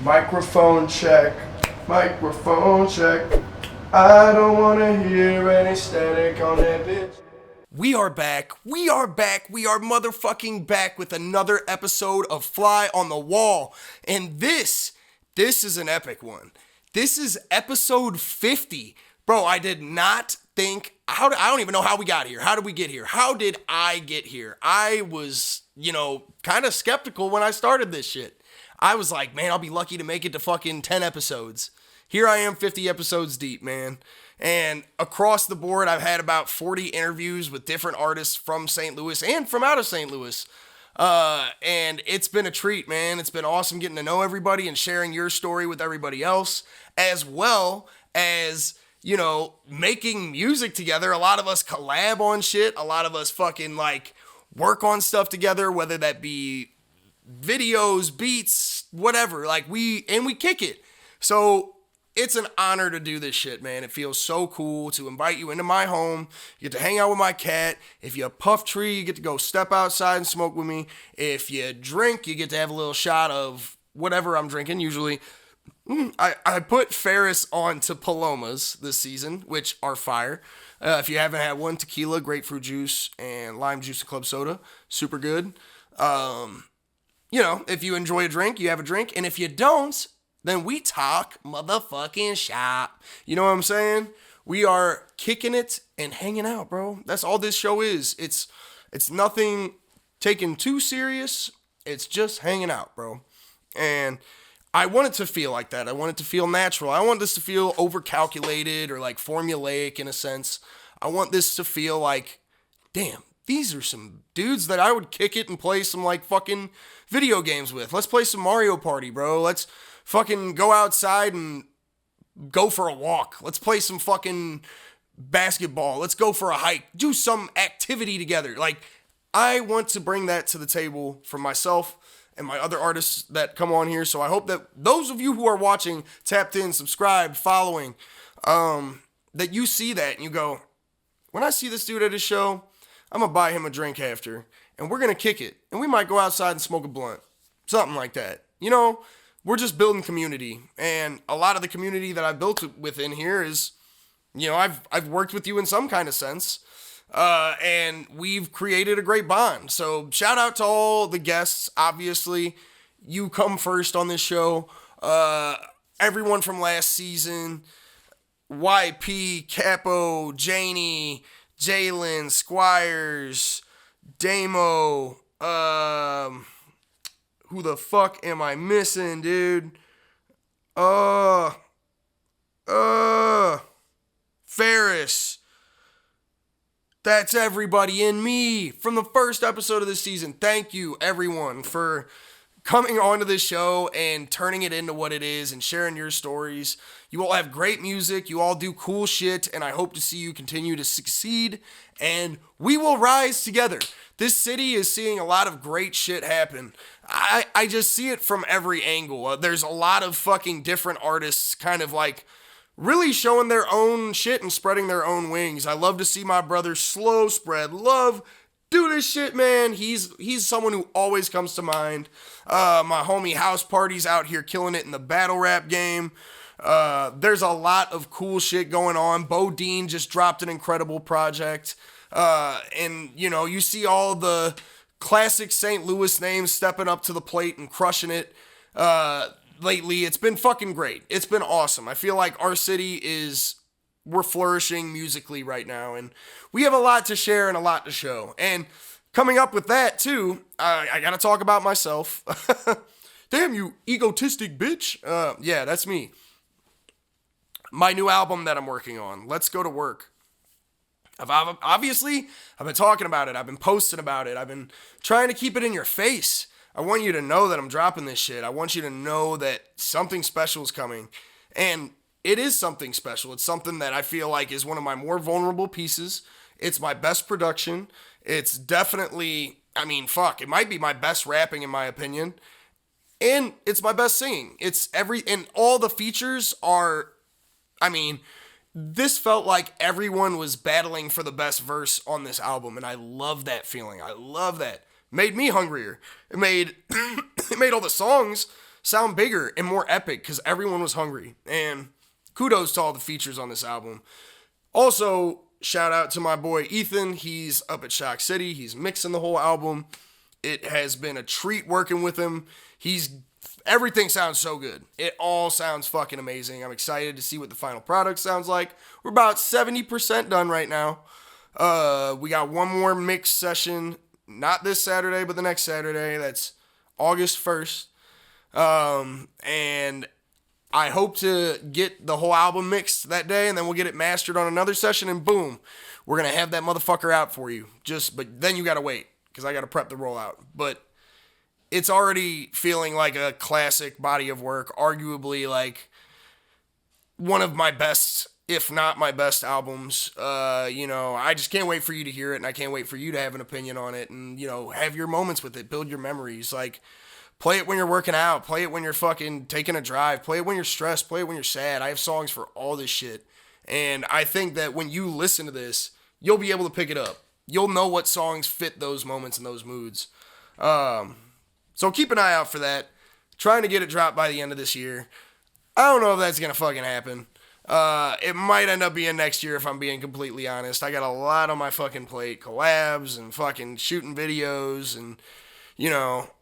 Microphone check, microphone check. I don't wanna hear any static on that bitch. We are back. We are back. We are motherfucking back with another episode of Fly on the Wall. And this is an epic one. This is episode 50. Bro, I did not think, I don't even know how we got here. How did we get here? How did I get here? I was, kind of skeptical when I started this shit. I was like, man, I'll be lucky to make it to fucking 10 episodes. Here I am 50 episodes deep, man. And across the board, I've had about 40 interviews with different artists from St. Louis and from out of St. Louis. And it's been a treat, man. It's been awesome getting to know everybody and sharing your story with everybody else, as well as, making music together. A lot of us collab on shit. A lot of us fucking work on stuff together, whether that be videos, beats, whatever. We kick it. So it's an honor to do this shit, man. It feels so cool to invite you into my home. You get to hang out with my cat. If you puff tree, you get to go step outside and smoke with me. If you drink, you get to have a little shot of whatever I'm drinking. Usually, I put Ferris onto Palomas this season, which are fire. If you haven't had one, tequila, grapefruit juice, and lime juice and club soda. Super good. If you enjoy a drink, you have a drink. And if you don't, then we talk motherfucking shop. You know what I'm saying? We are kicking it and hanging out, bro. That's all this show is. It's nothing taken too serious. It's just hanging out, bro. And I want it to feel like that. I want it to feel natural. I want this to feel overcalculated or formulaic in a sense. I want this to feel like, damn, these are some dudes that I would kick it and play some fucking video games with. Let's play some Mario Party, bro. Let's fucking go outside and go for a walk. Let's play some fucking basketball. Let's go for a hike. Do some activity together. I want to bring that to the table for myself and my other artists that come on here. So I hope that those of you who are watching, tapped in, subscribed, following, that you see that and you go, when I see this dude at his show, I'm going to buy him a drink after. And we're going to kick it. And we might go outside and smoke a blunt. Something like that. We're just building community, and a lot of the community that I've built within here is, I've worked with you in some kind of sense, and we've created a great bond. So shout out to all the guests. Obviously, you come first on this show. Everyone from last season, YP, Capo, Janie, Jalen, Squires, Damo, who the fuck am I missing, dude? Ferris. That's everybody in me from the first episode of this season. Thank you, everyone, for coming onto this show and turning it into what it is and sharing your stories. You all have great music. You all do cool shit, and I hope to see you continue to succeed, and we will rise together. This city is seeing a lot of great shit happen. I just see it from every angle. There's a lot of fucking different artists kind of really showing their own shit and spreading their own wings. I love to see my brother Slow spread love. Do this shit, man. He's someone who always comes to mind. My homie House Party's out here killing it in the battle rap game. There's a lot of cool shit going on. Bo Dean just dropped an incredible project. And you see all the classic St. Louis names stepping up to the plate and crushing it lately. It's been fucking great. It's been awesome. I feel like our city we're flourishing musically right now, and we have a lot to share and a lot to show. And coming up with that too, I gotta talk about myself. Damn, you egotistic bitch. Yeah, that's me. My new album that I'm working on, Let's Go to Work. I've been talking about it. I've been posting about it. I've been trying to keep it in your face. I want you to know that I'm dropping this shit. I want you to know that something special is coming. And it is something special. It's something that I feel like is one of my more vulnerable pieces. It's my best production. It's definitely, it might be my best rapping in my opinion. And it's my best singing. And all the features are, this felt like everyone was battling for the best verse on this album, and I love that feeling. I love that. Made me hungrier. It made all the songs sound bigger and more epic because everyone was hungry. And kudos to all the features on this album. Also, shout out to my boy Ethan. He's up at Shock City. He's mixing the whole album. It has been a treat working with him. Everything sounds so good. It all sounds fucking amazing. I'm excited to see what the final product sounds like. We're about 70% done right now. We got one more mix session, not this Saturday, but the next Saturday. That's August 1st. And I hope to get the whole album mixed that day, and then we'll get it mastered on another session, and boom, we're going to have that motherfucker out for you. But then you got to wait, because I got to prep the rollout. But it's already feeling like a classic body of work, arguably like one of my best, if not my best albums. I just can't wait for you to hear it, and I can't wait for you to have an opinion on it, and, have your moments with it, build your memories. Like, play it when you're working out, play it when you're fucking taking a drive, play it when you're stressed, play it when you're sad. I have songs for all this shit, and I think that when you listen to this, you'll be able to pick it up. You'll know what songs fit those moments and those moods. So keep an eye out for that. Trying to get it dropped by the end of this year. I don't know if that's going to fucking happen. It might end up being next year if I'm being completely honest. I got a lot on my fucking plate. Collabs and fucking shooting videos and,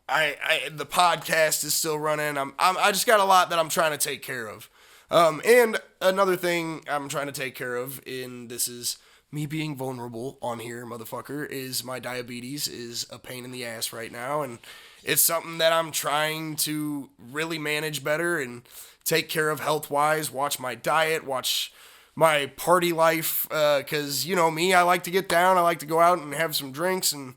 the podcast is still running. I just got a lot that I'm trying to take care of. And another thing I'm trying to take care of, and this is me being vulnerable on here, motherfucker, is my diabetes is a pain in the ass right now, and it's something that I'm trying to really manage better and take care of health-wise, watch my diet, watch my party life, because, me, I like to get down, I like to go out and have some drinks, and,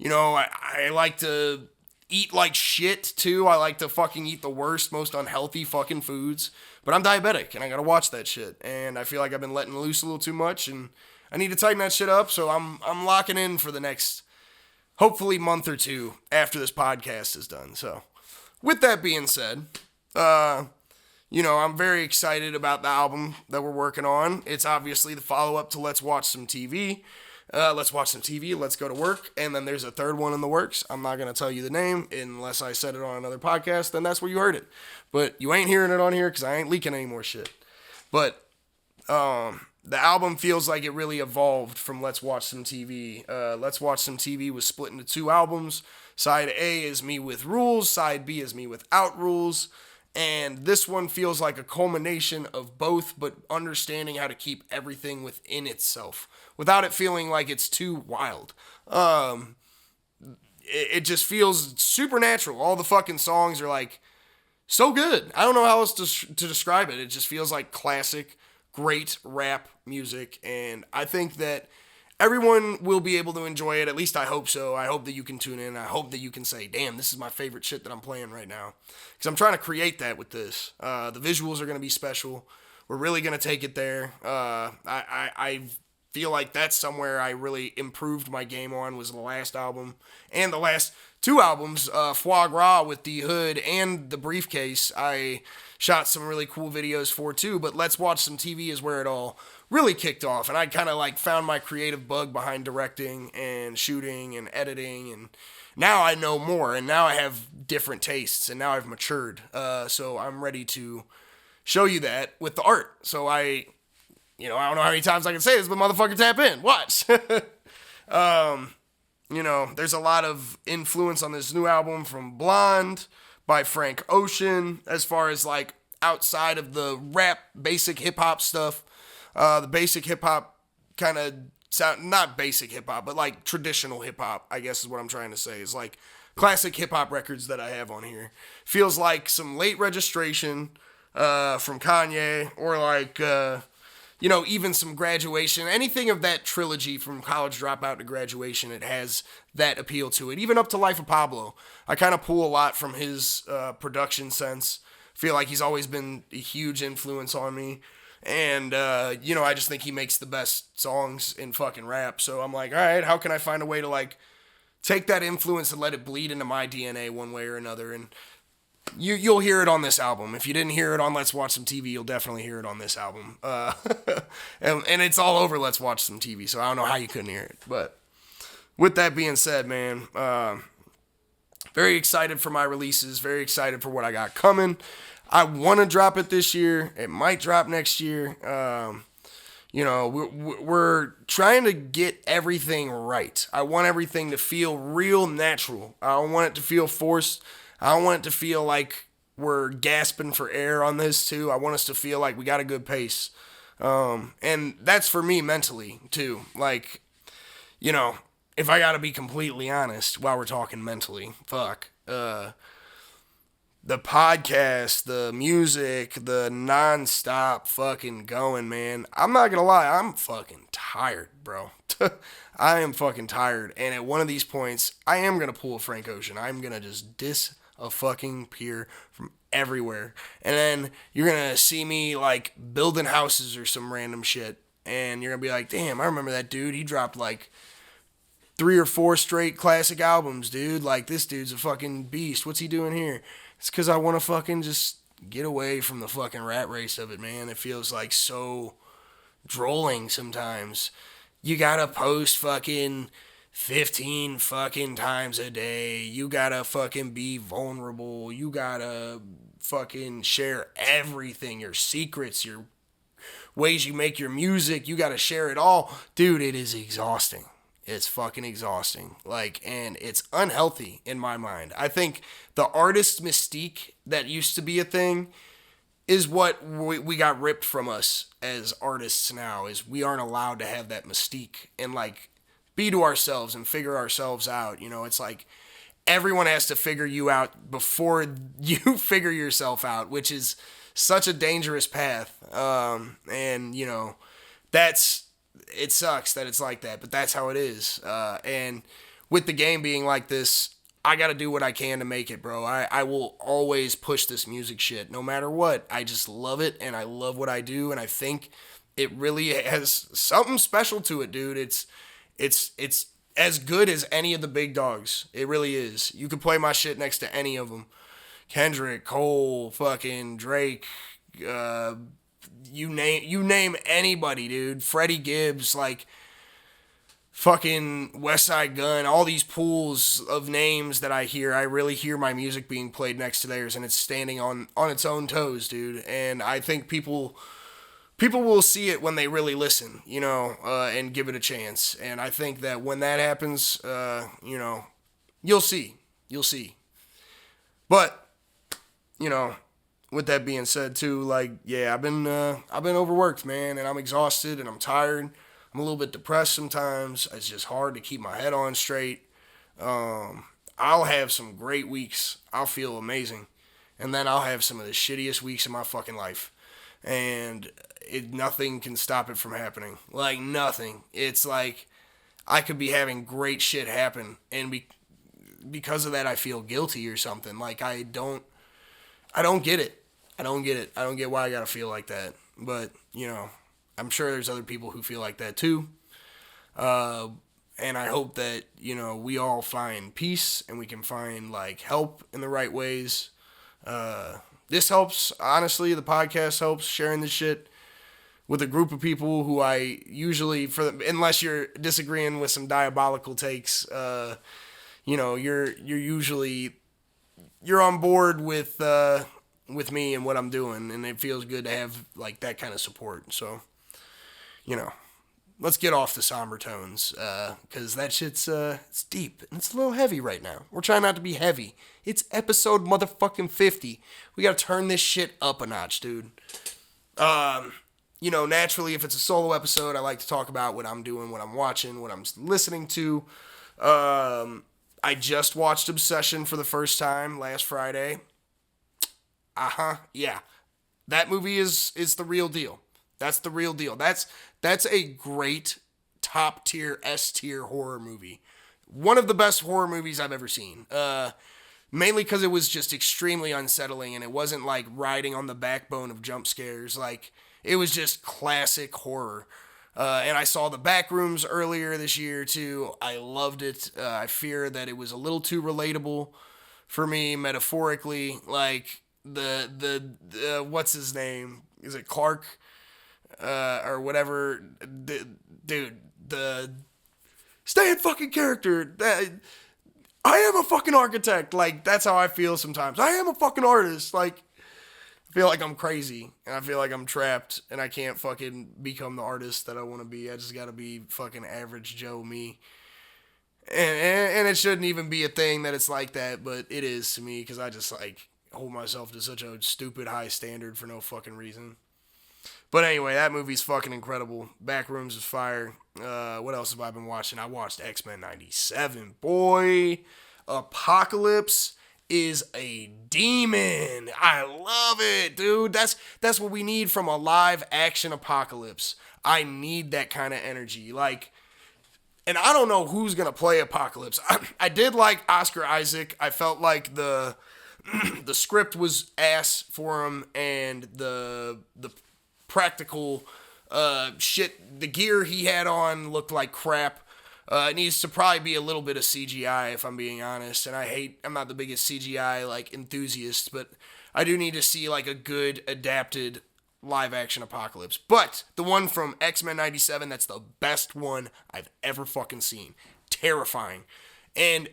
I like to eat like shit, too. I like to fucking eat the worst, most unhealthy fucking foods, but I'm diabetic, and I gotta watch that shit, and I feel like I've been letting loose a little too much, and I need to tighten that shit up, so I'm locking in for the next, hopefully, month or two after this podcast is done. So, with that being said, I'm very excited about the album that we're working on. It's obviously the follow-up to Let's Watch Some TV. Let's watch some TV, let's go to work, and then there's a third one in the works. I'm not going to tell you the name unless I said it on another podcast, then that's where you heard it. But you ain't hearing it on here because I ain't leaking any more shit. But, the album feels like it really evolved from Let's Watch Some TV. Let's Watch Some TV was split into two albums. Side A is me with rules. Side B is me without rules. And this one feels like a culmination of both, but understanding how to keep everything within itself without it feeling like it's too wild. It just feels supernatural. All the fucking songs are like so good. I don't know how else to describe it. It just feels like classic, great rap music, and I think that everyone will be able to enjoy it. At least I hope so. I hope that you can tune in. I hope that you can say, damn, this is my favorite shit that I'm playing right now. Because I'm trying to create that with this. The visuals are going to be special. We're really going to take it there. I feel like that's somewhere I really improved my game on, was the last album. And the last two albums, Foie Gras with D Hood and The Briefcase, I shot some really cool videos for too. But Let's Watch Some TV is where it all really kicked off, and I kind of like found my creative bug behind directing and shooting and editing, and now I know more, and now I have different tastes, and now I've matured, so I'm ready to show you that with the art. So I don't know how many times I can say this, but motherfucker, tap in, watch. There's a lot of influence on this new album from Blonde by Frank Ocean, as far as like outside of the rap basic hip hop stuff. The basic hip-hop kind of sound, not basic hip-hop, but like traditional hip-hop, I guess is what I'm trying to say, is like classic hip-hop records that I have on here. Feels like some Late Registration from Kanye, or like, even some Graduation. Anything of that trilogy from College Dropout to Graduation, it has that appeal to it. Even up to Life of Pablo. I kind of pull a lot from his production sense. Feel like he's always been a huge influence on me. And, I just think he makes the best songs in fucking rap. So I'm like, all right, how can I find a way to, like, take that influence and let it bleed into my DNA one way or another? And you'll hear it on this album. If you didn't hear it on Let's Watch Some TV, you'll definitely hear it on this album. And it's all over Let's Watch Some TV, so I don't know how you couldn't hear it. But with that being said, man, Very excited for my releases. Very excited for what I got coming. I want to drop it this year. It might drop next year. We're trying to get everything right. I want everything to feel real natural. I don't want it to feel forced. I don't want it to feel like we're gasping for air on this too. I want us to feel like we got a good pace. And that's for me mentally too. Like, if I gotta be completely honest while we're talking mentally, the podcast, the music, the nonstop fucking going, man. I'm not gonna lie, I'm fucking tired, bro. I am fucking tired. And at one of these points, I am gonna pull a Frank Ocean. I'm gonna just diss a fucking peer from everywhere. And then you're gonna see me like building houses or some random shit. And you're gonna be like, damn, I remember that dude. He dropped like 3 or 4 straight classic albums, dude. Like, this dude's a fucking beast. What's he doing here? It's because I want to fucking just get away from the fucking rat race of it, man. It feels like so drolling sometimes. You gotta post fucking 15 fucking times a day. You gotta fucking be vulnerable. You gotta fucking share everything. Your secrets, your ways you make your music. You gotta share it all. Dude, it is exhausting. It's fucking exhausting. And it's unhealthy in my mind. I think the artist mystique that used to be a thing is what we got ripped from us as artists now, is we aren't allowed to have that mystique and be to ourselves and figure ourselves out. It's like everyone has to figure you out before you figure yourself out, which is such a dangerous path. It sucks that it's like that, but that's how it is. And with the game being like this, I got to do what I can to make it, bro. I will always push this music shit, no matter what. I just love it, and I love what I do, and I think it really has something special to it, dude. It's as good as any of the big dogs. It really is. You could play my shit next to any of them. Kendrick, Cole, fucking Drake, you name anybody, dude. Freddie Gibbs, fucking Westside Gun, all these pools of names that I hear. I really hear my music being played next to theirs, and it's standing on its own toes, dude. And I think people will see it when they really listen, and give it a chance. And I think that when that happens, you'll see. But, with that being said too, I've been overworked, man, and I'm exhausted and I'm tired. I'm a little bit depressed sometimes. It's just hard to keep my head on straight. I'll have some great weeks. I'll feel amazing. And then I'll have some of the shittiest weeks of my fucking life. And nothing can stop it from happening. Nothing. It's like I could be having great shit happen, and because of that I feel guilty or something. I don't get it. I don't get why I gotta feel like that. But, I'm sure there's other people who feel like that too. And I hope that, we all find peace and we can find, help in the right ways. This helps, honestly. The podcast helps, sharing this shit with a group of people who I usually, unless you're disagreeing with some diabolical takes, you're usually, you're on board with me and what I'm doing, and it feels good to have that kind of support. So, let's get off the somber tones, because that shit's it's deep and it's a little heavy right now. We're trying not to be heavy. It's episode motherfucking 50. We gotta turn this shit up a notch, dude. Naturally, if it's a solo episode, I like to talk about what I'm doing, what I'm watching, what I'm listening to. I just watched Obsession for the first time last Friday. Yeah. That movie is the real deal. That's the real deal. That's a great top tier, S tier horror movie. One of the best horror movies I've ever seen. Mainly because it was just extremely unsettling, and it wasn't riding on the backbone of jump scares. It was just classic horror. And I saw The Backrooms earlier this year too. I loved it. I fear that it was a little too relatable for me metaphorically. The what's his name? Is it Clark? Or whatever. Dude, the stay in fucking character. I am a fucking architect. Like, that's how I feel sometimes. I am a fucking artist. Like, I feel like I'm crazy, and I feel like I'm trapped, and I can't fucking become the artist that I want to be. I just gotta be fucking average Joe me. And it shouldn't even be a thing that it's like that, but it is to me, because I just, like, hold myself to such a stupid high standard for no fucking reason. But anyway, that movie's fucking incredible. Backrooms is fire. What else have I been watching? I watched X-Men 97. Boy, Apocalypse is a demon. I love it, dude. That's what we need from a live action Apocalypse. I need that kind of energy. Like, and I don't know who's gonna play Apocalypse. I did like Oscar Isaac. I felt like the script was ass for him, and the practical shit, the gear he had on looked like crap. It needs to probably be a little bit of CGI, if I'm being honest. And I'm not the biggest CGI like enthusiast, but I do need to see like a good adapted live action Apocalypse. But the one from X-Men 97, that's the best one I've ever fucking seen. Terrifying. And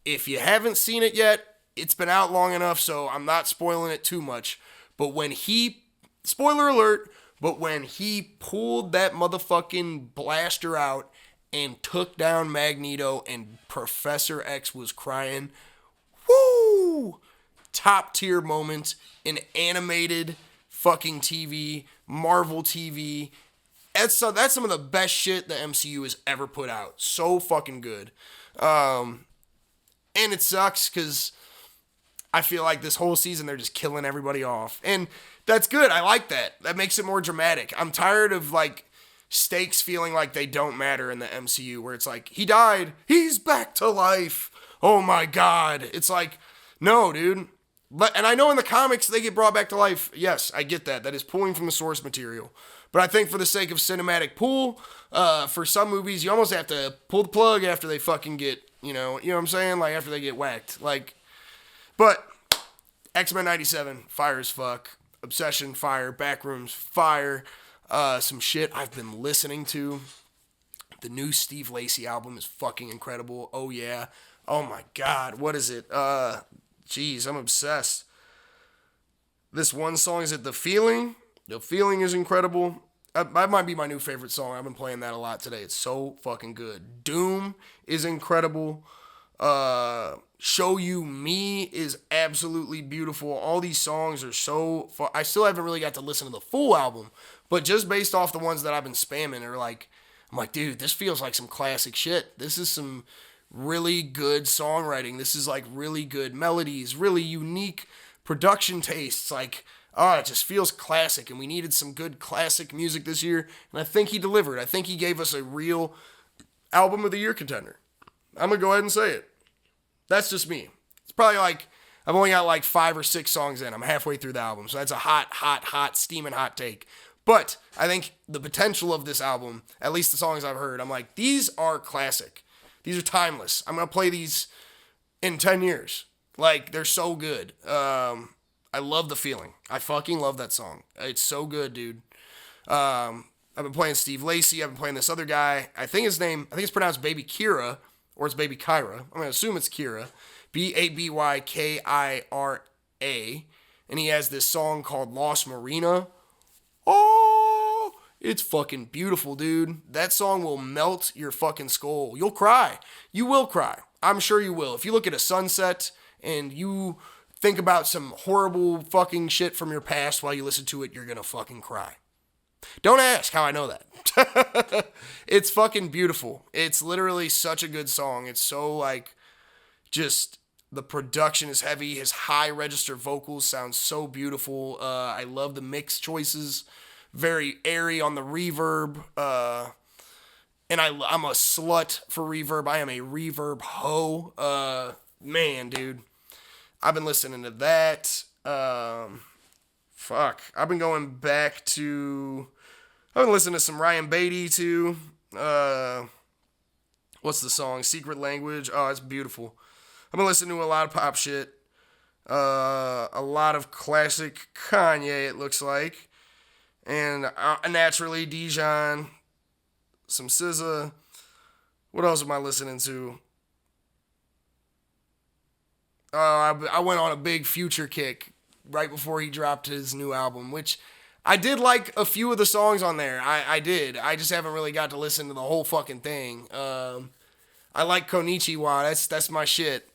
if you haven't seen it yet, it's been out long enough, so I'm not spoiling it too much. But spoiler alert, but when he pulled that motherfucking blaster out and took down Magneto and Professor X was crying, woo! Top tier moment in animated fucking TV, Marvel TV. That's some of the best shit the MCU has ever put out. So fucking good. And it sucks because I feel like this whole season they're just killing everybody off. And that's good. I like that. That makes it more dramatic. I'm tired of like stakes feeling like they don't matter in the MCU, where it's like, he died, he's back to life. Oh my God. It's like, no, dude. And I know in the comics they get brought back to life. Yes, I get that. That is pulling from the source material. But I think for the sake of cinematic pull, for some movies, you almost have to pull the plug after they fucking get, you know what I'm saying? Like, after they get whacked. Like, but X-Men 97, fire as fuck. Obsession, fire. Backrooms, fire. Some shit I've been listening to. The new Steve Lacy album is fucking incredible. Oh, yeah. Oh, my God. What is it? Jeez, I'm obsessed. This one song, is it The Feeling? The Feeling is incredible. That might be my new favorite song. I've been playing that a lot today. It's so fucking good. Doom is incredible. Show You Me is absolutely beautiful. All these songs are so fun. I still haven't really got to listen to the full album, but just based off the ones that I've been spamming, I'm like, dude, this feels like some classic shit. This is some really good songwriting. This is like really good melodies, really unique production tastes. Like, it just feels classic, and we needed some good classic music this year, and I think he delivered. I think he gave us a real album of the year contender. I'm going to go ahead and say it. That's just me. It's probably like, I've only got like 5 or 6 songs in. I'm halfway through the album, so that's a hot, steaming hot take. But I think the potential of this album, at least the songs I've heard, I'm like, these are classic. These are timeless. I'm going to play these in 10 years. Like, they're so good. I love The Feeling. I fucking love that song. It's so good, dude. I've been playing Steve Lacy. I've been playing this other guy. I think it's pronounced Baby Kira, or it's Baby Kyra. I'm going to assume it's Kira. Babykira. And he has this song called Lost Marina. Oh, it's fucking beautiful, dude. That song will melt your fucking skull. You'll cry. You will cry. I'm sure you will. If you look at a sunset and you think about some horrible fucking shit from your past while you listen to it, you're gonna fucking cry. Don't ask how I know that. It's fucking beautiful. It's literally such a good song. It's so like, just, the production is heavy. His high register vocals sound so beautiful. I love the mix choices. Very airy on the reverb. And I'm a slut for reverb. I am a reverb hoe. Man, dude. I've been listening to that. I've been going back to... I've been listening to some Ryan Beatty, too. What's the song? Secret Language. Oh, it's beautiful. I've been listening to a lot of pop shit. A lot of classic Kanye, it looks like. And naturally, Dijon. Some SZA. What else am I listening to? I went on a big Future kick right before he dropped his new album, which I did like a few of the songs on there. I did. I just haven't really got to listen to the whole fucking thing. I like Konichiwa. That's my shit.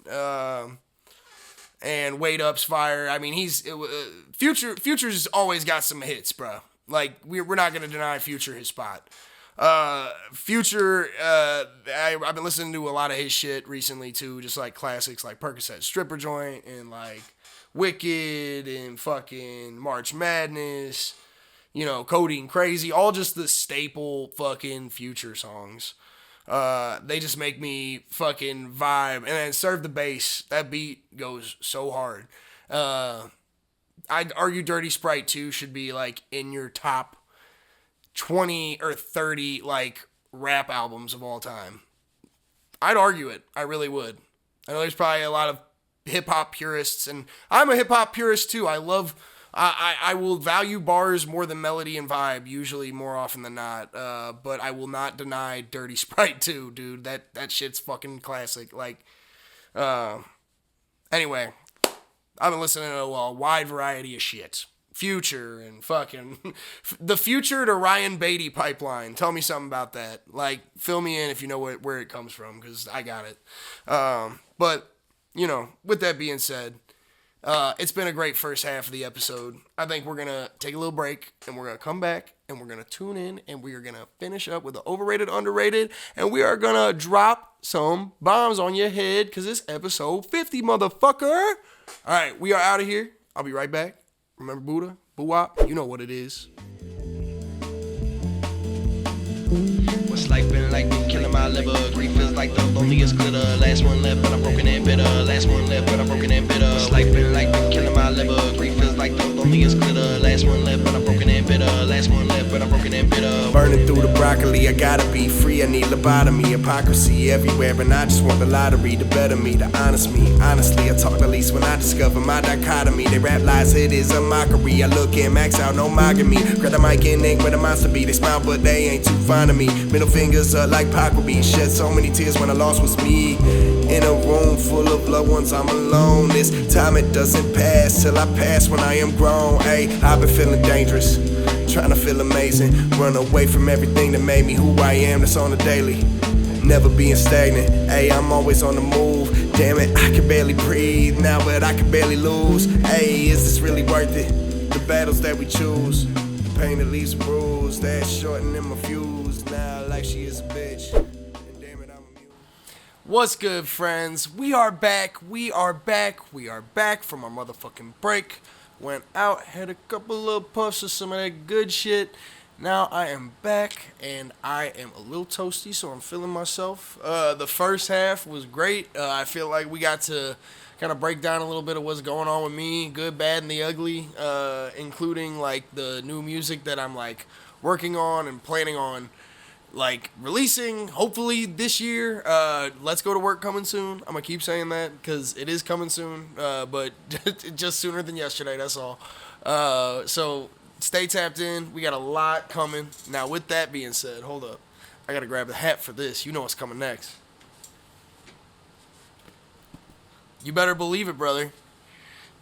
And Wait Up's fire. I mean, Future's always got some hits, bro. Like, we're not gonna deny Future his spot. Future, I've been listening to a lot of his shit recently too, just like classics like Percocet Stripper Joint and like Wicked and fucking March Madness, Codeine Crazy, all just the staple fucking Future songs. They just make me fucking vibe. And then Serve the Bass, that beat goes so hard. I'd argue Dirty Sprite 2 should be like in your top 20 or 30 like rap albums of all time. I'd argue it. I really would. I know there's probably a lot of hip hop purists, and I'm a hip hop purist too. I will value bars more than melody and vibe, usually more often than not. But I will not deny Dirty Sprite 2, dude. That shit's fucking classic. Like, anyway, I've been listening to a wide variety of shit. Future and fucking the Future to Ryan Beatty pipeline. Tell me something about that. Like, fill me in if you know where it comes from, because I got it. But with that being said, it's been a great first half of the episode. I think we're gonna take a little break and we're gonna come back and we're gonna tune in and we are gonna finish up with the overrated, underrated, and we are gonna drop some bombs on your head because it's episode 50, motherfucker. All right, we are out of here. I'll be right back. Remember Buddha? Boo-wop? You know what it is. What's life been like? Been killing my liver. Grief feels like the loneliest glitter. Last one left, but I'm broken and bitter. Last one left, but I'm broken and bitter. What's life been like? Been killing my liver. Grief feels like the loneliest glitter. Last one left, but I'm broken and bitter. Last one left, but I'm broken and bitter. Burning through the broccoli, I gotta be free. I need lobotomy, hypocrisy everywhere, and I just want the lottery, the better me, the honest me. Honestly, I talk the least when I discover my dichotomy. They rap lies, it is a mockery. I look and max out, no monogamy. Grab the mic and ink where the monster be. They smile, but they ain't too fond of me. Middle fingers up like Pockery. Shed so many tears when I lost was me. In a room full of loved ones, I'm alone. This time it doesn't pass till I pass when I am grown. Ayy, I've been feeling dangerous, trying to feel amazing. Run away from everything that made me who I am, that's on the daily. Never being stagnant, ayy, I'm always on the move. Damn it, I can barely breathe now, but I can barely lose. Ayy, is this really worth it? The battles that we choose, the pain that leaves a bruise, that's shortening my fuse. Now like she is a bitch, and damn it, I'm immune. What's good, friends? We are back from our motherfucking break. Went out, had a couple little puffs of some of that good shit. Now I am back, and I am a little toasty, so I'm feeling myself. The first half was great. I feel like we got to kind of break down a little bit of what's going on with me, good, bad, and the ugly, including like the new music that I'm like working on and planning on like releasing hopefully this year. Let's Go to Work coming soon. I'm gonna keep saying that because it is coming soon, but just sooner than yesterday, that's all. So stay tapped in. We got a lot coming. Now with that being said, hold up, I gotta grab the hat for this. You know what's coming next. You better believe it, brother.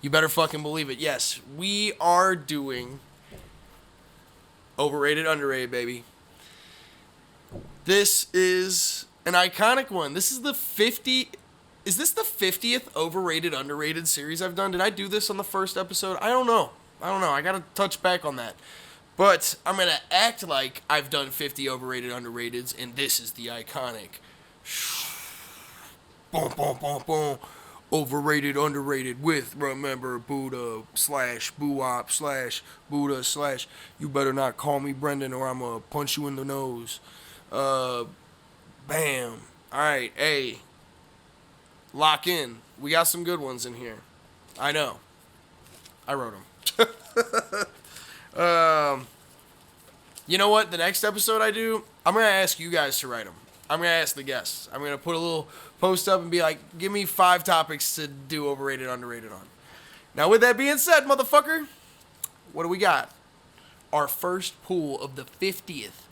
You better fucking believe it. Yes, we are doing overrated, underrated, baby. This is an iconic one. This is the 50. Is this the 50th overrated, underrated series I've done? Did I do this on the first episode? I don't know. I gotta touch back on that. But I'm gonna act like I've done 50 overrated, underrateds, and this is the iconic. Boom, boom, boom, boom. Overrated, underrated with Remember Buddha / Boo-wop / Buddha / You better not call me Brendan or I'm gonna punch you in the nose. Bam. Alright, hey. Lock in. We got some good ones in here. I know. I wrote them. You know what? The next episode I do, I'm going to ask you guys to write them. I'm going to ask the guests. I'm going to put a little post up and be like, give me 5 topics to do overrated, underrated on. Now, with that being said, motherfucker, what do we got? Our first pool of the 50th.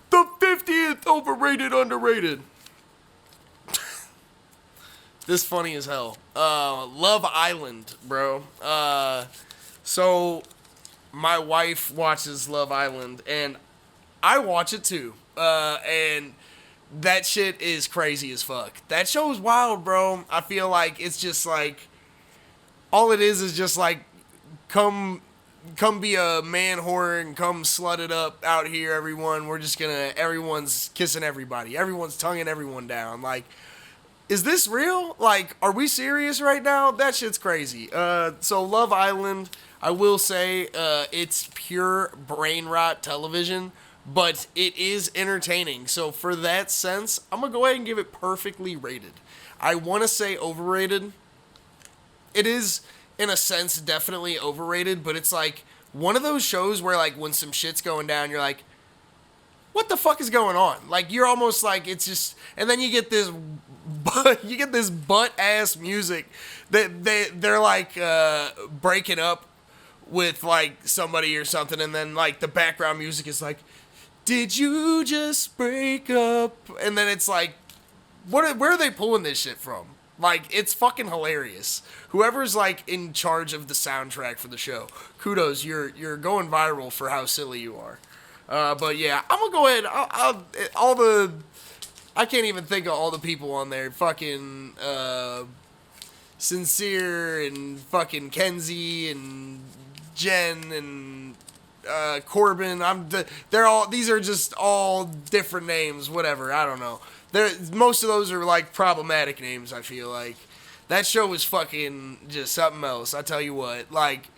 The 50th overrated, underrated. This funny as hell. Love Island, bro. So my wife watches Love Island, and I watch it too. And that shit is crazy as fuck. That show is wild, bro. I feel like it's just like all it is just like come be a man whore and come slut it up out here, everyone. We're just gonna everyone's kissing everybody. Everyone's tonguing everyone down. Like, is this real? Like, are we serious right now? That shit's crazy. So Love Island, I will say, it's pure brain rot television, but it is entertaining. So for that sense, I'm gonna go ahead and give it perfectly rated. I want to say overrated. It is, in a sense, definitely overrated, but it's like one of those shows where, like, when some shit's going down, you're like, what the fuck is going on? Like, you're almost like, it's just, and then you get this butt ass music that they're like breaking up with like somebody or something, and then like the background music is like, did you just break up? And then it's like, where are they pulling this shit from? Like, it's fucking hilarious. Whoever's like in charge of the soundtrack for the show, kudos, you're going viral for how silly you are. But yeah, I'm gonna go ahead. I can't even think of all the people on there. Fucking Sincere and fucking Kenzie and Jen and Corbin. These are just all different names. Whatever. I don't know. Most of those are like problematic names. I feel like that show was fucking just something else. I tell you what, like.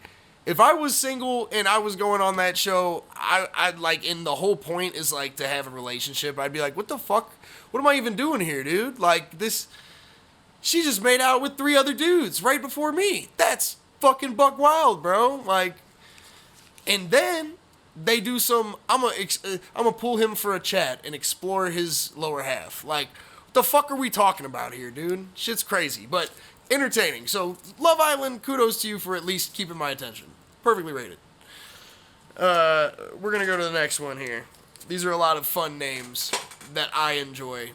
If I was single and I was going on that show, I'd like, and the whole point is like to have a relationship, I'd be like, what the fuck? What am I even doing here, dude? Like, she just made out with 3 other dudes right before me. That's fucking buck wild, bro. Like, and then they do some, I'm gonna pull him for a chat and explore his lower half. Like, what the fuck are we talking about here, dude? Shit's crazy, but entertaining. So, Love Island, kudos to you for at least keeping my attention. Perfectly rated. We're gonna go to the next one here. These are a lot of fun names that I enjoy.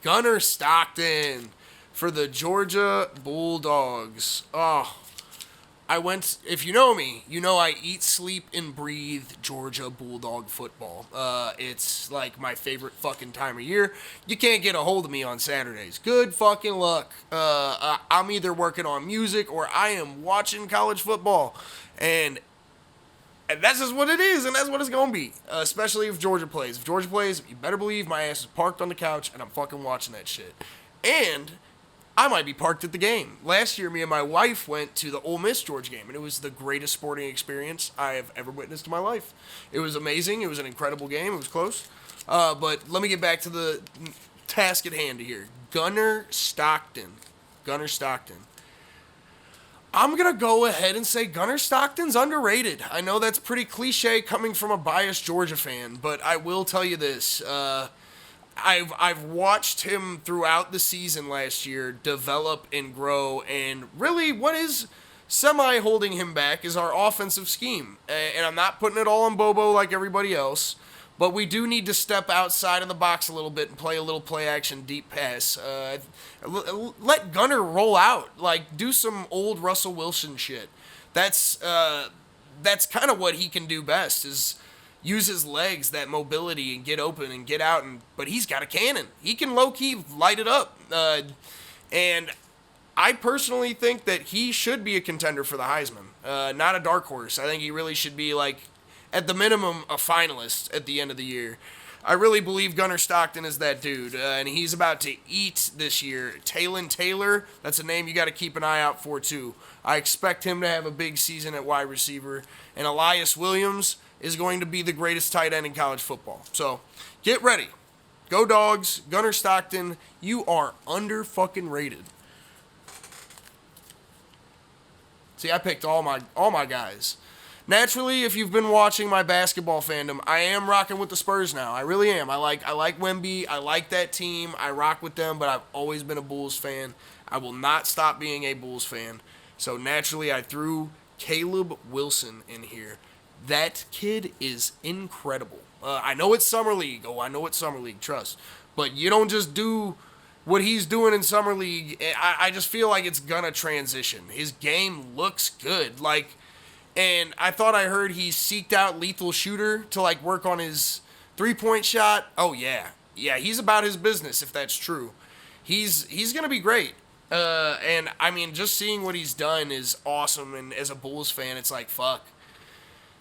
Gunnar Stockton for the Georgia Bulldogs. Oh, if you know me, you know I eat, sleep, and breathe Georgia Bulldog football. It's like my favorite fucking time of year. You can't get a hold of me on Saturdays. Good fucking luck. I'm either working on music or I am watching college football. And that's just what it is, and that's what it's going to be. Especially if Georgia plays. If Georgia plays, you better believe my ass is parked on the couch and I'm fucking watching that shit. And I might be parked at the game. Last year, me and my wife went to the Ole Miss Georgia game, and it was the greatest sporting experience I have ever witnessed in my life. It was amazing. It was an incredible game. It was close. But let me get back to the task at hand here. Gunnar Stockton. I'm going to go ahead and say Gunnar Stockton's underrated. I know that's pretty cliche coming from a biased Georgia fan, but I will tell you this. I've watched him throughout the season last year develop and grow, and really what is semi-holding him back is our offensive scheme. And I'm not putting it all on Bobo like everybody else, but we do need to step outside of the box a little bit and play a little play-action deep pass. Let Gunnar roll out. Like, do some old Russell Wilson shit. That's kind of what he can do best, is use his legs, that mobility, and get open and get out. But he's got a cannon. He can low-key light it up. And I personally think that he should be a contender for the Heisman. Not a dark horse. I think he really should be, like, at the minimum, a finalist at the end of the year. I really believe Gunnar Stockton is that dude, and he's about to eat this year. Talon Taylor, that's a name you got to keep an eye out for, too. I expect him to have a big season at wide receiver. And Elias Williams is going to be the greatest tight end in college football. So, get ready. Go Dogs. Gunnar Stockton, you are under-fucking rated. See, I picked all my guys. Naturally, if you've been watching my basketball fandom, I am rocking with the Spurs now. I really am. I like Wemby. I like that team. I rock with them, but I've always been a Bulls fan. I will not stop being a Bulls fan. So naturally, I threw Caleb Wilson in here. That kid is incredible. I know it's Summer League. I know it's Summer League, trust. But you don't just do what he's doing in Summer League, I just feel like it's gonna transition. His game looks good. Like, and I thought I heard he seeked out Lethal Shooter to, like, work on his three-point shot. Oh, yeah. Yeah, he's about his business, if that's true. He's going to be great. And, I mean, just seeing what he's done is awesome. And as a Bulls fan, it's like, fuck.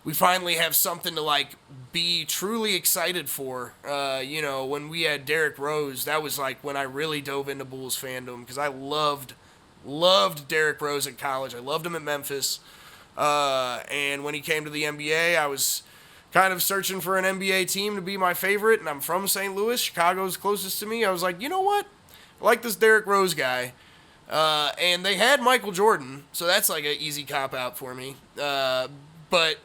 We finally have something to, like, be truly excited for. You know, when we had Derrick Rose, that was, like, when I really dove into Bulls fandom. Because I loved Derrick Rose at college. I loved him at Memphis. And when he came to the NBA, I was kind of searching for an NBA team to be my favorite, and I'm from St. Louis. Chicago's closest to me. I was like, you know what? I like this Derrick Rose guy. And they had Michael Jordan, so that's like an easy cop-out for me. But,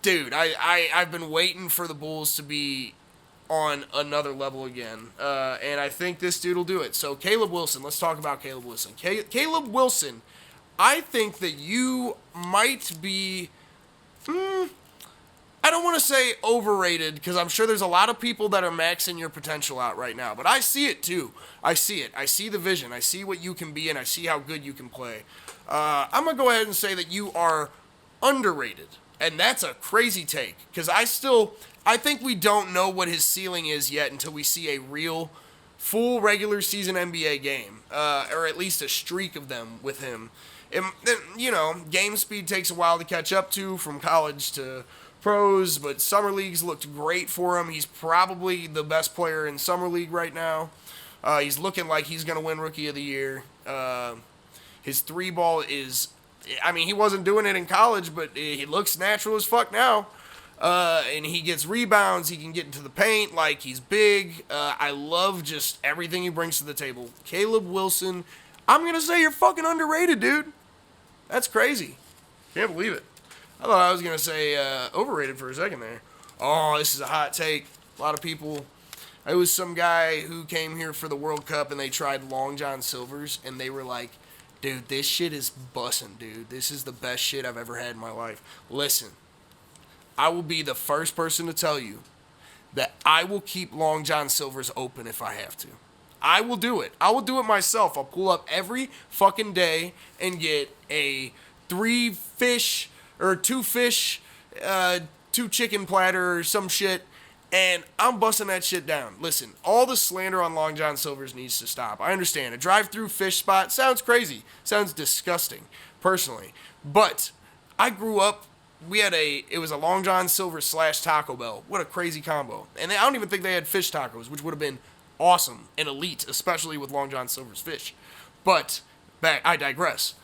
dude, I've been waiting for the Bulls to be on another level again. And I think this dude will do it. So, Caleb Wilson. Let's talk about Caleb Wilson. Caleb Wilson, I think that you might be, I don't want to say overrated, because I'm sure there's a lot of people that are maxing your potential out right now. But I see it, too. I see it. I see the vision. I see what you can be, and I see how good you can play. I'm going to go ahead and say that you are underrated. And that's a crazy take, because I think we don't know what his ceiling is yet until we see a real full regular season NBA game, or at least a streak of them with him. And, you know, game speed takes a while to catch up to from college to pros, but Summer League's looked great for him. He's probably the best player in Summer League right now. He's looking like he's going to win Rookie of the Year. His three ball is, I mean, he wasn't doing it in college, but he looks natural as fuck now. And he gets rebounds. He can get into the paint. Like, he's big. I love just everything he brings to the table. Caleb Wilson, I'm going to say you're fucking underrated, dude. That's crazy. Can't believe it. I thought I was going to say overrated for a second there. Oh, this is a hot take. A lot of people. It was some guy who came here for the World Cup, and they tried Long John Silver's, and they were like, dude, this shit is bussin', dude. This is the best shit I've ever had in my life. Listen, I will be the first person to tell you that I will keep Long John Silver's open if I have to. I will do it. I will do it myself. I'll pull up every fucking day and get a 2-fish, 2-chicken platter or some shit, and I'm busting that shit down. Listen, all the slander on Long John Silver's needs to stop. I understand. A drive-through fish spot sounds crazy. Sounds disgusting, personally. But I grew up, it was a Long John Silver / Taco Bell. What a crazy combo. And I don't even think they had fish tacos, which would have been awesome and elite, especially with Long John Silver's fish. But, I digress.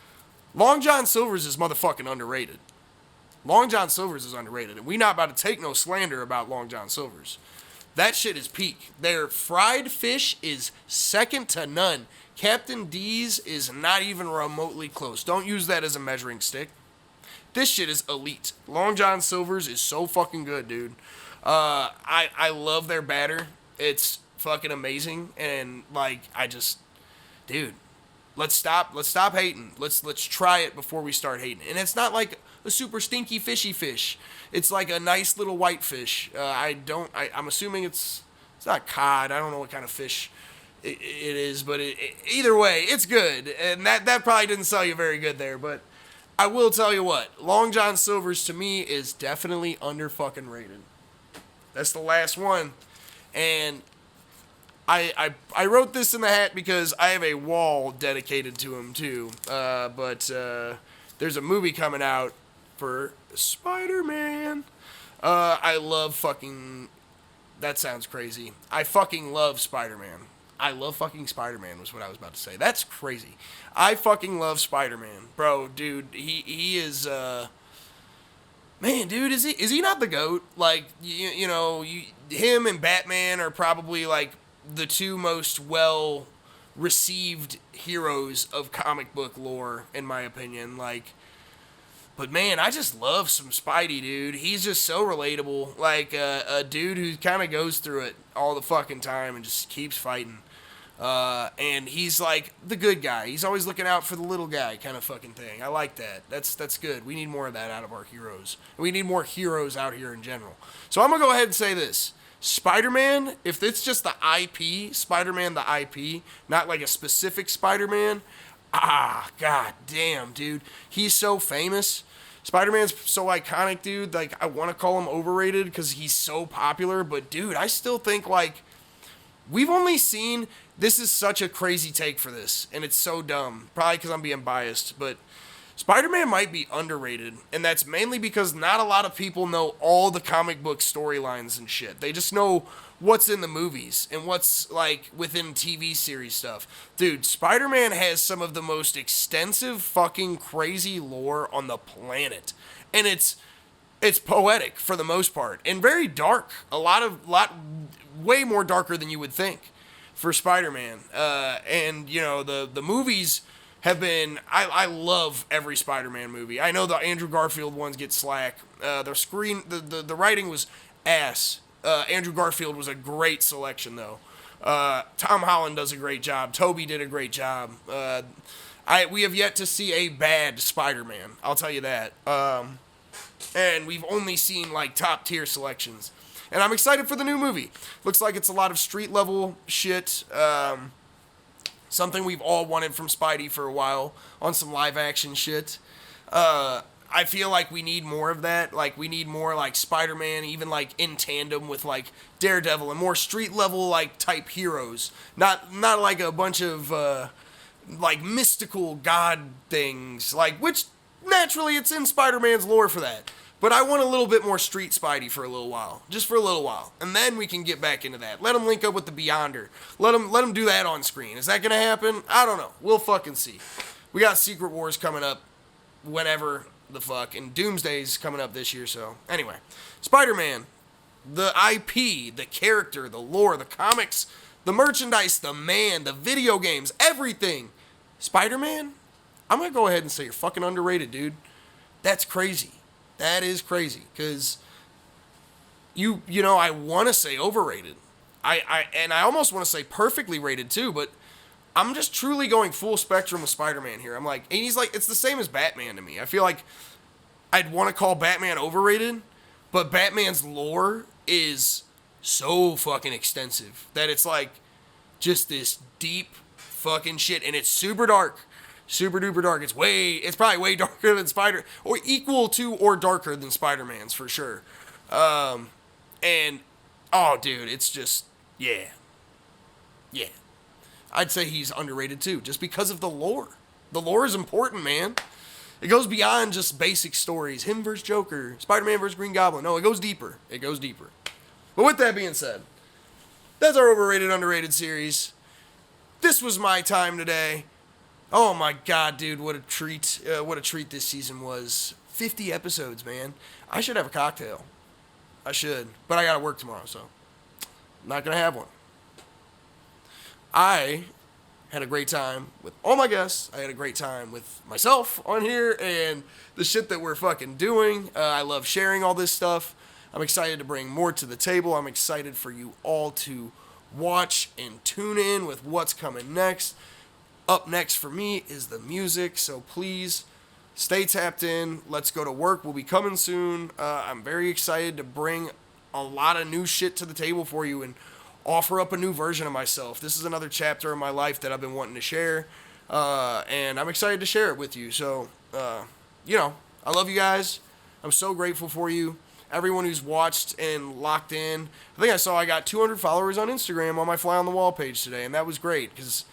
Long John Silver's is motherfucking underrated. Long John Silver's is underrated, and we not about to take no slander about Long John Silver's. That shit is peak. Their fried fish is second to none. Captain D's is not even remotely close. Don't use that as a measuring stick. This shit is elite. Long John Silver's is so fucking good, dude. I love their batter. It's fucking amazing, and like, dude, let's stop hating. Let's try it before we start hating. And it's not like a super stinky fishy fish. It's like a nice little white fish. I'm assuming it's not cod. I don't know what kind of fish it is, but either way, it's good. And that probably didn't sell you very good there, but I will tell you what, Long John Silver's to me is definitely under fucking rated. That's the last one. And I wrote this in the hat because I have a wall dedicated to him too. But there's a movie coming out for Spider-Man. I love fucking... That sounds crazy. I fucking love Spider-Man. I love fucking Spider-Man was what I was about to say. That's crazy. I fucking love Spider-Man. Bro, dude, he is... Man, dude, is he not the GOAT? Like, you know, him and Batman are probably like the two most well-received heroes of comic book lore, in my opinion. Like, but man, I just love some Spidey, dude. He's just so relatable. Like, a dude who kind of goes through it all the fucking time and just keeps fighting. And he's like the good guy. He's always looking out for the little guy kind of fucking thing. I like that. That's good. We need more of that out of our heroes. We need more heroes out here in general. So I'm going to go ahead and say this. Spider-Man, if it's just the IP, Spider-Man the IP, not like a specific Spider-Man, god damn, dude. He's so famous. Spider-Man's so iconic, dude. Like, I want to call him overrated because he's so popular, but dude, I still think, like, we've only seen, this is such a crazy take for this, and it's so dumb. Probably because I'm being biased, but Spider-Man might be underrated, and that's mainly because not a lot of people know all the comic book storylines and shit. They just know what's in the movies and what's, like, within TV series stuff. Dude, Spider-Man has some of the most extensive fucking crazy lore on the planet. And it's poetic for the most part and very dark. Way more darker than you would think for Spider-Man. And, you know, the movies have been, I love every Spider-Man movie. I know the Andrew Garfield ones get slack. The writing was ass. Andrew Garfield was a great selection, though. Tom Holland does a great job. Tobey did a great job. We have yet to see a bad Spider-Man. I'll tell you that. And we've only seen, like, top-tier selections. And I'm excited for the new movie. Looks like it's a lot of street-level shit. Something we've all wanted from Spidey for a while on some live-action shit. I feel like we need more of that. Like, we need more, like, Spider-Man, even, like, in tandem with, like, Daredevil and more street-level, like, type heroes. Not like a bunch of, like, mystical god things. Like, which, naturally, it's in Spider-Man's lore for that. But I want a little bit more street Spidey for a little while. Just for a little while. And then we can get back into that. Let him link up with the Beyonder. Let him do that on screen. Is that going to happen? I don't know. We'll fucking see. We got Secret Wars coming up whenever the fuck. And Doomsday's coming up this year, so. Anyway. Spider-Man. The IP, the character, the lore, the comics, the merchandise, the man, the video games, everything. Spider-Man? I'm going to go ahead and say you're fucking underrated, dude. That's crazy. That is crazy, because you know, I want to say overrated. I almost want to say perfectly rated too, but I'm just truly going full spectrum with Spider-Man here. I'm like, and he's like, it's the same as Batman to me. I feel like I'd want to call Batman overrated, but Batman's lore is so fucking extensive that it's like just this deep fucking shit, and it's super dark. Super duper dark. It's probably way darker than or equal to or darker than Spider-Man's for sure. And, oh dude, it's just, yeah. I'd say he's underrated too, just because of the lore. The lore is important, man. It goes beyond just basic stories. Him versus Joker, Spider-Man versus Green Goblin. No, it goes deeper. But with that being said, that's our overrated, underrated series. This was my time today. Oh my god, dude, what a treat this season was. 50 episodes, man. I should have a cocktail. I should. But I gotta work tomorrow, so I'm not gonna have one. I had a great time with all my guests. I had a great time with myself on here and the shit that we're fucking doing. I love sharing all this stuff. I'm excited to bring more to the table. I'm excited for you all to watch and tune in with what's coming next. Up next for me is the music, so please stay tapped in. Let's Go to Work will be coming soon. I'm very excited to bring a lot of new shit to the table for you and offer up a new version of myself. This is another chapter of my life that I've been wanting to share, and I'm excited to share it with you. So, you know, I love you guys. I'm so grateful for you. Everyone who's watched and locked in. I think I got 200 followers on Instagram on my Fly on the Wall page today, and that was great because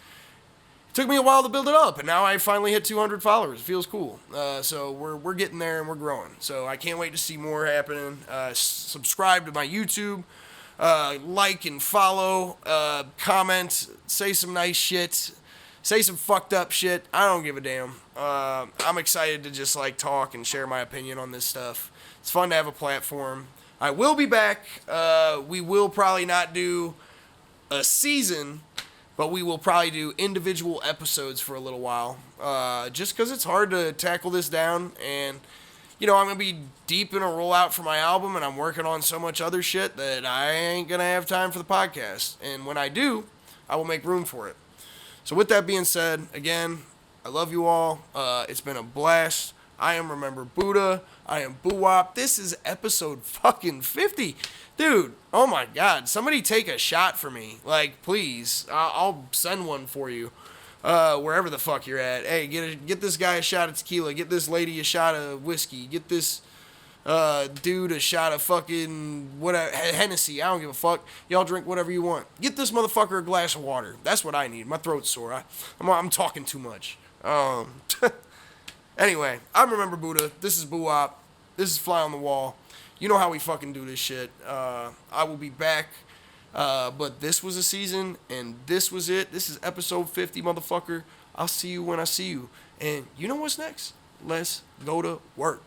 it took me a while to build it up, and now I finally hit 200 followers. It feels cool. So we're getting there and we're growing. So I can't wait to see more happening. Subscribe to my YouTube. Like and follow. Comment. Say some nice shit. Say some fucked up shit. I don't give a damn. I'm excited to just like talk and share my opinion on this stuff. It's fun to have a platform. I will be back. We will probably not do a season, but we will probably do individual episodes for a little while, just because it's hard to tackle this down, and, you know, I'm going to be deep in a rollout for my album, and I'm working on so much other shit that I ain't going to have time for the podcast, and when I do, I will make room for it. So with that being said, again, I love you all. It's been a blast. I am Remember Buddha. I am Boo-Wop. This is episode fucking 50. Dude, oh my God. Somebody take a shot for me. Like, please. I'll send one for you. Wherever the fuck you're at. Hey, get this guy a shot of tequila. Get this lady a shot of whiskey. Get this dude a shot of fucking whatever, Hennessy. I don't give a fuck. Y'all drink whatever you want. Get this motherfucker a glass of water. That's what I need. My throat's sore. I'm talking too much. Anyway, I'm Remember Buddha. This is Boo-Wop. This is Fly on the Wall. You know how we fucking do this shit. I will be back. But this was a season, and this was it. This is episode 50, motherfucker. I'll see you when I see you. And you know what's next? Let's go to work.